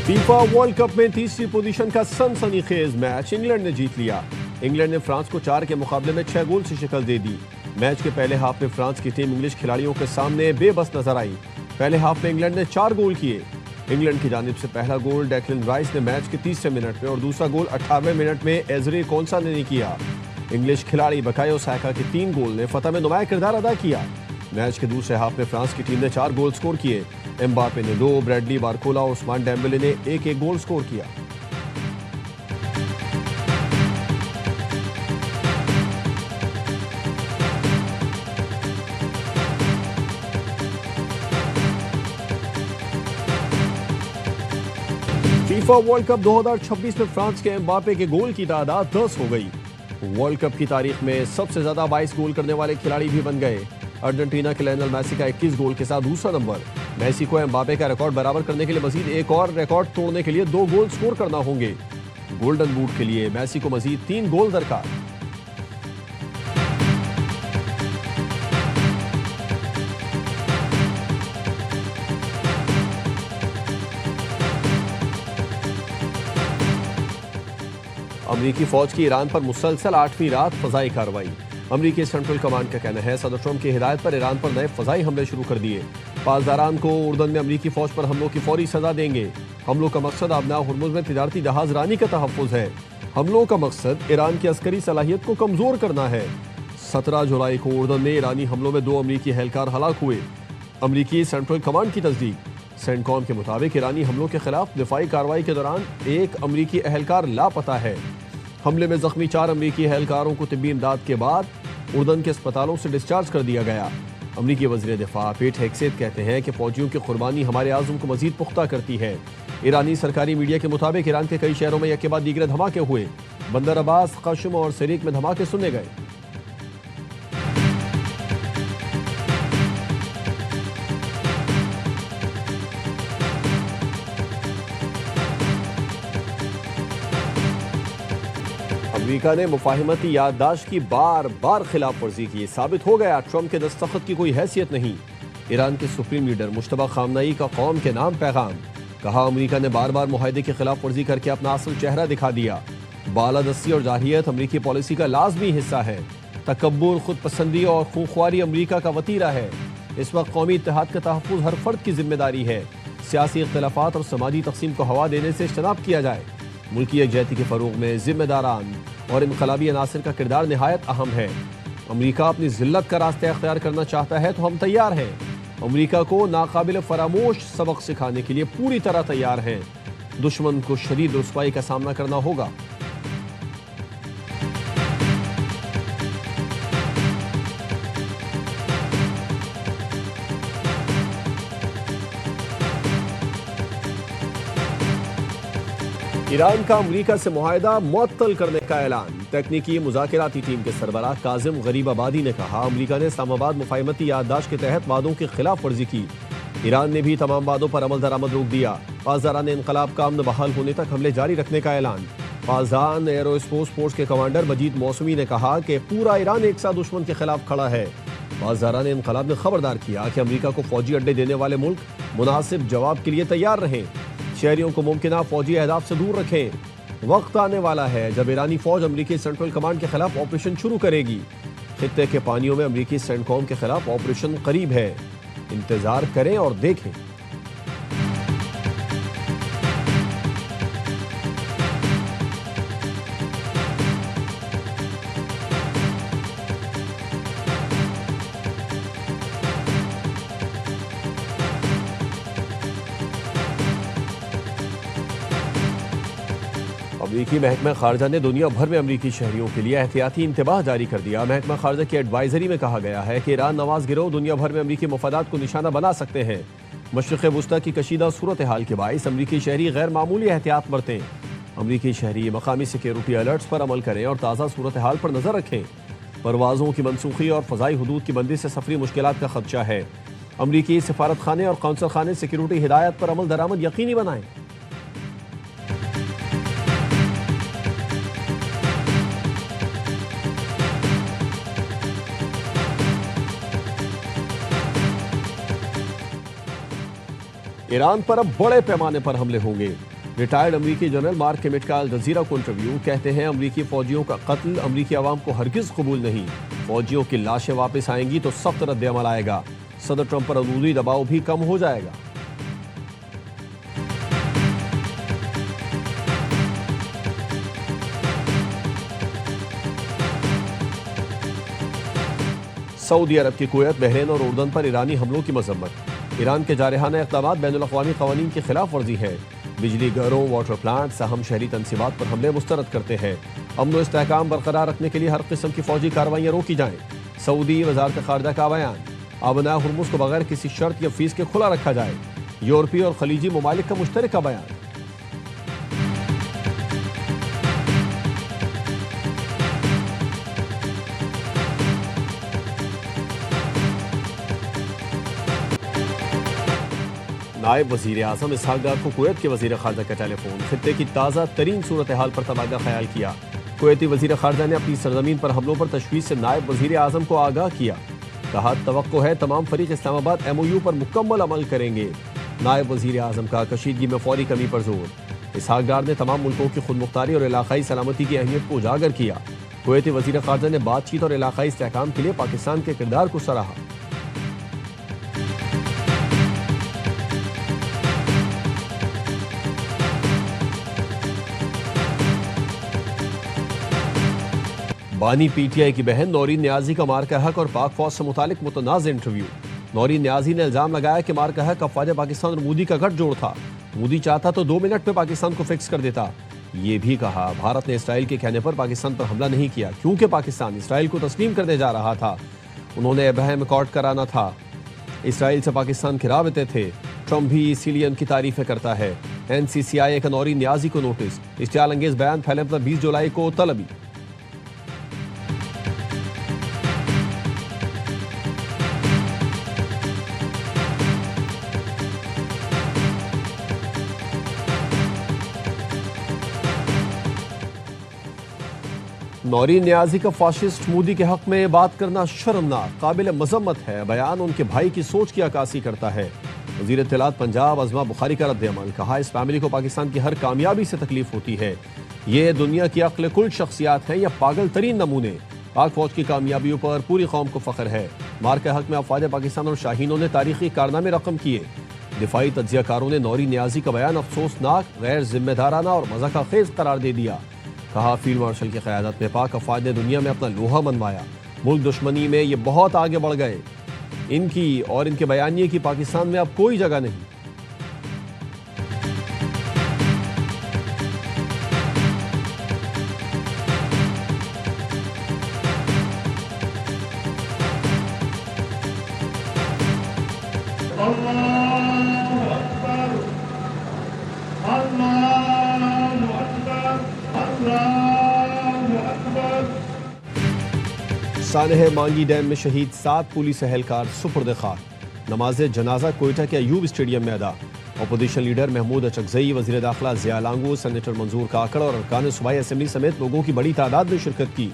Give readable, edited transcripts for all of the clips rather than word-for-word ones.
FIFA world cup में तीसरी position का सनसनीखेज मैच इंग्लैंड ने जीत लिया। इंग्लैंड ने फ्रांस को 4 के मुकाबले में 6 गोल से शिकस्त दे दी। मैच के पहले हाफ में फ्रांस की टीम इंग्लिश खिलाड़ियों के सामने बेबस नजर आई। पहले हाफ में इंग्लैंड ने 4 गोल किए। इंग्लैंड की जानिब से पहला गोल डेक्लन राइस ने मैच के 30वें मिनट में और दूसरा गोल 18वें मिनट में एजरे कोंसा ने किया। इंग्लिश खिलाड़ी बकायो साका के 3 गोल ने फतह में नुमाया किरदार अदा किया। मैच के दूसरे हाफ में फ्रांस की टीम ने 4 गोल स्कोर किए। एम्बापे ने 2, ब्रैडली बारकोला और उस्मान डेम्बेले ने 1-1 गोल स्कोर किया। फीफा वर्ल्ड कप 2026 में फ्रांस के एम्बापे के गोल की तादाद 10 हो गई। वर्ल्ड कप की तारीख में सबसे ज्यादा 22 गोल करने वाले खिलाड़ी भी बन गए। अर्जेंटीना के लियोनेल मेसी का 21 गोल के साथ दूसरा नंबर। मेसी को एम्बापे का रिकॉर्ड बराबर करने के लिए मजीद एक और रिकॉर्ड तोड़ने के लिए 2 गोल स्कोर करना होंगे। गोल्डन बूट के लिए मेसी को मजीद 3 गोल दरकार। अमरीकी फौज की ईरान पर मुसलसल 8वीं रात फजाई कार्रवाई। अमरीकी सेंट्रल कमांड का कहना है सदर ट्रंप की हिदायत पर ईरान पर नए फजाई हमले शुरू कर दिए। पासदारान को उर्दन में अमरीकी फौज पर हमलों की फौरी सजा देंगे। हमलों का मकसद आबना हुर्मुज में तिजारती जहाज रानी का तहफ़्फ़ुज़ है। हमलों का मकसद ईरान की अस्करी सलाहियत को कमजोर करना है। 17 जुलाई को उर्दन में ईरानी हमलों में 2 अमरीकी एहलकार हलाक हुए। अमरीकी सेंट्रल कमांड की तस्दीक। सेंटकॉम के मुताबिक ईरानी हमलों के खिलाफ दिफाई कार्रवाई के दौरान 1 अमरीकी एहलकार लापता है। हमले में जख्मी 4 अमरीकी एहलकारों को तिब्बी इमदाद के बाद उर्दन के अस्पतालों से डिस्चार्ज कर दिया गया। अमरीकी वज़ीर दिफा पीट हेग्सेथ कहते हैं कि फौजियों की कुर्बानी हमारे आज़म को मजीद पुख्ता करती है। ईरानी सरकारी मीडिया के मुताबिक ईरान के कई शहरों में यके बाद दीगर धमाके हुए। बंदर अब्बास, क़श्म और सिरीक में धमाके सुने गए। अमेरिका ने मुफाहिमती याददाश्त की बार बार खिलाफ वर्जी की। साबित हो गया ट्रंप के दस्तखत की कोई हैसियत नहीं। ईरान के सुप्रीम लीडर मुश्तबा खामनई का कौम के नाम पैगाम। कहा अमेरिका ने बार बार मुआहदे की खिलाफ वर्जी करके अपना असल चेहरा दिखा दिया। बालादस्ती और जाहिलियत अमरीकी पॉलिसी का लाजमी हिस्सा है। तकब्बुर, खुद पसंदी और खूंख्वारी अमरीका का वतीरा है। इस वक्त कौमी इत्तेहाद का तहफ़्फ़ुज़ हर फर्द की जिम्मेदारी है। सियासी इख्तिलाफात और समाजी तकसीम को हवा देने से इज्तनाब किया जाए। मुल्की यकजहती के फ़रोग़ में जिम्मेदारान और इनकलाबी अनासिर का किरदार निहायत अहम है। अमरीका अपनी जिल्लत का रास्ता अख्तियार करना चाहता है तो हम तैयार हैं। अमरीका को नाकाबिल फरामोश सबक सिखाने के लिए पूरी तरह तैयार हैं। दुश्मन को शदीद रुसवाई का सामना करना होगा। ईरान का अमरीका से मुआहदा मुअत्तल करने का ऐलान। तकनीकी मुज़ाकराती टीम के सरबराह काजिम गरीबाबादी ने कहा अमरीका ने इस्लामाबाद मुफाहिमती याददाश्त के तहत वादों की खिलाफ वर्जी की। ईरान ने भी तमाम वादों पर अमल दरामद रोक दिया। पासदारान इनकलाब का अमन बहाल होने तक हमले जारी रखने का ऐलान। पासदान एयरोस्पेस फोर्स के कमांडर मजीद मौसमी ने कहा कि पूरा ईरान एक साथ दुश्मन के खिलाफ खड़ा है। पासदारान इनकलाब ने खबरदार किया कि अमरीका को फौजी अड्डे देने वाले मुल्क मुनासिब जवाब के लिए तैयार रहें। शहरियों को मुमकिन फौजी अहदाफ से दूर रखें। वक्त आने वाला है जब ईरानी फौज अमरीकी सेंट्रल कमांड के खिलाफ ऑपरेशन शुरू करेगी। खित्ते के पानियों में अमरीकी सेंटकॉम के खिलाफ ऑपरेशन करीब है। इंतजार करें और देखें। अमरीकी महकमा खारजा ने दुनिया भर में अमरीकी शहरियों के लिए एहतियाती इंतबाह जारी कर दिया। महकमा खारजा की एडवाइजरी में कहा गया है कि ईरान नवाज गिरोह दुनिया भर में अमरीकी मफादात को निशाना बना सकते हैं। मशरिक़ वुस्ता की कशीदा सूरत हाल के बाइस अमरीकी शहरी गैर मामूली एहतियात बरतें। अमरीकी शहरी मकामी सिक्योरिटी अलर्ट्स पर अमल करें और ताज़ा सूरत हाल पर नजर रखें। परवाज़ों की मनसूखी और फ़ज़ाई हुदूद की बंदी से सफरी मुश्किलात का खदशा है। अमरीकी सफारत खाने और कौंसल खाने सिक्योरिटी हिदायत पर अमल दरामद यकीनी बनाएं। ईरान पर अब बड़े पैमाने पर हमले होंगे। रिटायर्ड अमरीकी जनरल मार्क किमिट का अल जजीरा को इंटरव्यू। कहते हैं अमरीकी फौजियों का कत्ल अमरीकी अवाम को हरगिज कबूल नहीं। फौजियों की लाशें वापस आएंगी तो सख्त रद्द अमल आएगा। सदर ट्रंप पर अमूदी दबाव भी कम हो जाएगा। सऊदी अरब की कुवैत, बहरीन और उर्दन पर ईरानी हमलों की मजम्मत। ईरान के जारहाना इक़दामात बैनुल-अक़वामी क़वानीन की खिलाफ वर्जी है। बिजली घरों, वाटर प्लांट्स, अहम शहरी तनसीबात पर हमले मुस्तरद करते हैं। अमन व इस्तेहकाम बरकरार रखने के लिए हर किस्म की फौजी कार्रवाइयाँ रोकी जाएं। सऊदी वज़ारत ख़ारिजा का बयान। आबना हुर्मुज़ को बगैर किसी शर्त या फीस के खुला रखा जाए। यूरोपीय और खलीजी ममालिक का मुश्तरका बयान। नायब वज़ीर आज़म इसहाक़ डार को कुवैत के वज़ीर ख़ारिजा का टेलीफोन। खित्ते की ताज़ा तरीन सूरत हाल पर तबादला ख्याल किया। कुवैती वज़ीर ख़ारिजा ने अपनी सरज़मीन पर हमलों पर तशवीश से नायब वज़ीर आज़म को आगाह किया। कहा, तवक्को है तमाम फरीक इस्लामाबाद MOU पर मुकम्मल अमल करेंगे। नायब वज़ीर आज़म का कशीदगी में फौरी कमी पर जोर। इसहाक़ डार ने तमाम मुल्कों की खुद मुख्तारी और इलाक़ाई सलामती की अहमियत को उजागर किया। कुवैती वज़ीर ख़ारिजा ने बातचीत और इलाक़ाई इस्तेहकाम के लिए पाकिस्तान के किरदार को सराहा। बानी PTI की बहन नौरीन न्याजी का मार्का हक और पाक फौज से मुतालिक मुतनाज़ इंटरव्यू। नौरीन न्याजी ने इल्जाम लगाया कि मार्का हक अफ़वाज पाकिस्तान और मोदी का गठजोड़ था। मोदी चाहता तो 2 मिनट में पाकिस्तान को फिक्स कर देता। ये भी कहा, भारत ने इसराइल के कहने पर पाकिस्तान पर हमला नहीं किया क्योंकि पाकिस्तान इसराइल को तस्लीम करने जा रहा था। उन्होंने अब्राहम अकॉर्ड कराना था। इसराइल से पाकिस्तान के राबते थे। ट्रंप भी इसीलिए उनकी तारीफें करता है। NCCIA का नौरीन न्याजी को नोटिस। इश्तियाल अंगेज बयान फैलने पर 20 जुलाई को तलबी। नौरीन न्याजी का फाशिस्ट मोदी के हक में बात करना शर्मनाक, काबिल मजम्मत है। बयान उनके भाई की सोच की अक्कासी करता है। वज़ीर इत्तलात पंजाब अज़मा बुखारी का रद्द-ए-अमल। कहा, इस फैमिली को पाकिस्तान की हर कामयाबी से तकलीफ होती है। ये दुनिया की अक्ल कुल शख्सियात हैं या पागल तरीन नमूने। पाक फौज की कामयाबियों पर पूरी कौम को फख्र है। मार के हक में अफवाज पाकिस्तान और शाहीनों ने तारीखी कारनामे रकम किए। दिफाई तज्जियाकारों ने नौरीन न्याजी का बयान अफसोसनाक, गैर जिम्मेदाराना और मज़ाक़ाखेज़ करार दे दिया। कहा, फील्ड मार्शल की क़यादत में पाक अफवाज ने दुनिया में अपना लोहा मनवाया। मुल्क दुश्मनी में ये बहुत आगे बढ़ गए। इनकी और इनके बयानिए की पाकिस्तान में अब कोई जगह नहीं। सानह मांगी डैम में शहीद 7 पुलिस एहलकार सुपुर्द खाक। नमाज जनाजा कोयटा के अयूब स्टेडियम में अदा। अपोजिशन लीडर महमूद अचकजई, वज़ीर दाखिला ज़िया लांगू, सेनेटर मंजूर काकड़ और अरकान सूबाई असेंबली समेत लोगों की बड़ी तादाद में शिरकत की।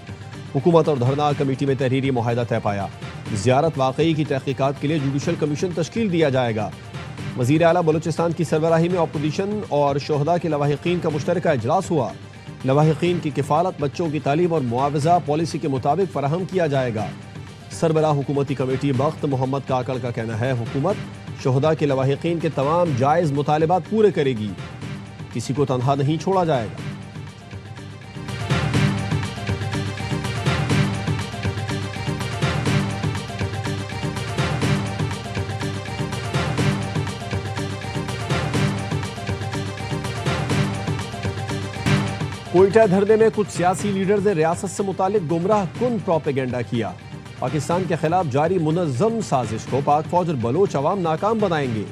हुकूमत और धरना कमेटी में तहरीरी मुआहदा तय पाया। ज़ियारत वाकई की तहकीकात के लिए जुडिशल कमीशन तश्कील दिया जाएगा। वज़ीर आला बलूचिस्तान की सरबराही में अपोजिशन और शोहदा के लवाहिकीन का मुश्तरका इजलास हुआ। लवाहिकीन की किफ़ालत बच्चों की तालीम और मुआवजा पॉलिसी के मुताबिक फराहम किया जाएगा। सरबराह हुकूमती कमेटी बख्त मोहम्मद काकड़ का कहना है, हुकूमत शोहदा के लवाहिकीन के तमाम जायज़ मुतालिबात पूरे करेगी। किसी को तनहा नहीं छोड़ा जाएगा। कोयटा धरने में कुछ सियासी लीडर ने रियासत से मुतालिक गुमराह कुन प्रोपेगेंडा किया। पाकिस्तान के खिलाफ जारी मुनज़्ज़म साजिश को पाक फौज और बलोच अवाम नाकाम बनाएंगे।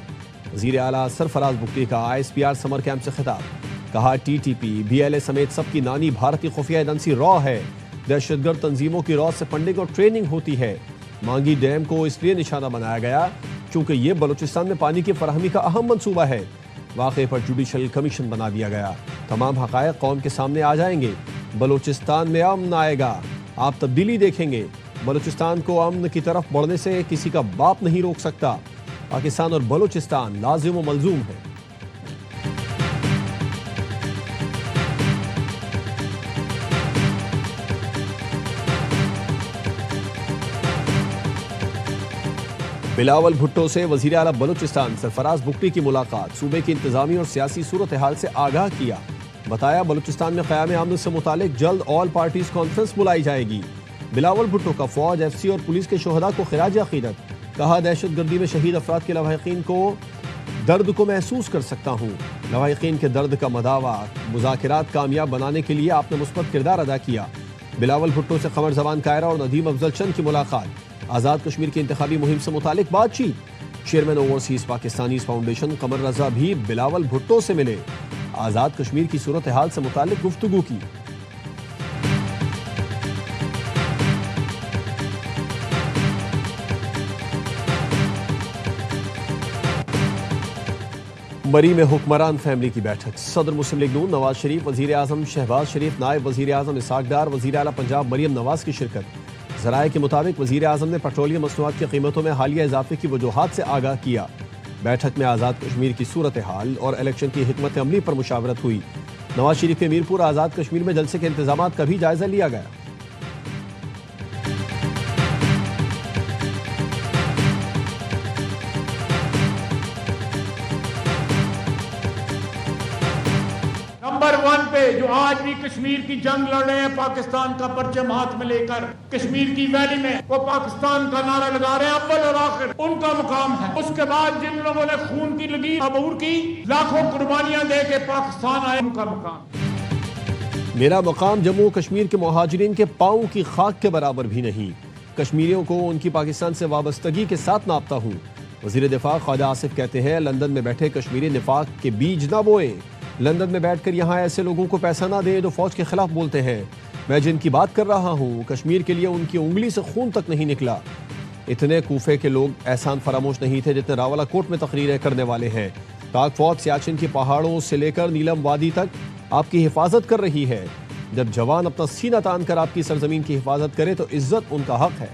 वज़ीर आला सरफराज बुगटी का ISPR समर कैंप से खिताब। कहा, TTP, BLA समेत सबकी नानी भारतीय खुफिया एजेंसी रॉ है। दहशतगर्द तंजीमों की रॉ से फंडिंग और ट्रेनिंग होती है। मांगी डैम को इसलिए निशाना बनाया गया क्योंकि ये बलूचिस्तान में पानी की फराहमी का अहम मंसूबा है। वाक़े पर जुडिशल कमीशन बना दिया गया। तमाम हक़ायक़ कौम के सामने आ जाएंगे। बलूचिस्तान में अमन आएगा, आप तब्दीली देखेंगे। बलूचिस्तान को अमन की तरफ बढ़ने से किसी का बाप नहीं रोक सकता। पाकिस्तान और बलूचिस्तान लाजिम व मलजूम है। बिलावल भुट्टो से वजीर आला बलूचिस्तान सरफराज बुकटी की मुलाकात, सूबे की इंतजामी और सियासी सूरत हाल से आगाह किया। बताया बलूचिस्तान में क़याम आमन से मुतालिक जल्द ऑल पार्टीज कॉन्फ्रेंस बुलाई जाएगी। बिलावल भुट्टो का फौज, एफसी और पुलिस के शोहदा को खिराज अकीदत। कहा दहशतगर्दी में शहीद अफराद के लवाहिकीन को दर्द को महसूस कर सकता हूँ। लवाहिकीन के दर्द का मदावा मुज़ाकिरात कामयाब बनाने के लिए आपने मुस्बत किरदार अदा किया। बिलावल भुट्टो से कमर जबान कायरा और नदीम अफजल चंद की मुलाकात। आज़ाद कश्मीर की इंतखाबी मुहिम से मुतालिक बातचीत। चेयरमैन ओवरसीज पाकिस्तानीज फाउंडेशन कमर रजा भी बिलावल भुट्टो से मिले। आज़ाद कश्मीर की सूरत हाल से मुतालिक गुफ्तगू की। मरी में हुक्मरान फैमिली की बैठक। सदर मुस्लिम लीग नून नवाज शरीफ, वजीर आजम शहबाज शरीफ, नायब वजीर आजम इसहाक डार, वजीर आला पंजाब मरियम नवाज की शिरकत। ज़राए के मुताबिक वजीर आजम ने पेट्रोलियम मसनूआत की कीमतों में हालिया इजाफे की वजूहात से आगाह किया। बैठक में आज़ाद कश्मीर की सूरत हाल और इलेक्शन की हिकमत अमली पर मुशावरत हुई। नवाज शरीफ के मीरपुर आज़ाद कश्मीर में जलसे के इंतजाम का भी जायजा लिया गया। नंबर 1 पे जो आज भी कश्मीर की जंग लड़ रहे हैं, पाकिस्तान का परचम हाथ में लेकर कश्मीर की वैली में वो पाकिस्तान का नारा लगा रहे हैं, अव्वल और आखिर उनका मुकाम है। उसके बाद जिन लोगों ने खून की लकीर अबूर की, लाखों कुर्बानियां दे के पाकिस्तान आए, उनका मुकाम। मेरा मकाम जम्मू कश्मीर के मुहाजिरीन के पाँव की खाक के बराबर भी नहीं। कश्मीरियों को उनकी पाकिस्तान से वाबस्तगी के साथ नापता हूँ। वजीर दिफा ख्वाजा आसिफ कहते हैं, लंदन में बैठे कश्मीरी निफाक के बीज ना बोए। लंदन में बैठकर यहाँ ऐसे लोगों को पैसा ना दें जो फौज के खिलाफ बोलते हैं। मैं जिनकी बात कर रहा हूँ, कश्मीर के लिए उनकी उंगली से खून तक नहीं निकला। इतने कूफे के लोग एहसान फरामोश नहीं थे जितने रावलाकोट में तकरीरें करने वाले हैं। पाक फौज सियाचिन के पहाड़ों से लेकर नीलम वादी तक आपकी हिफाजत कर रही है। जब जवान अपना सीना तान कर आपकी सरजमीन की हिफाजत करे तो इज्जत उनका हक है।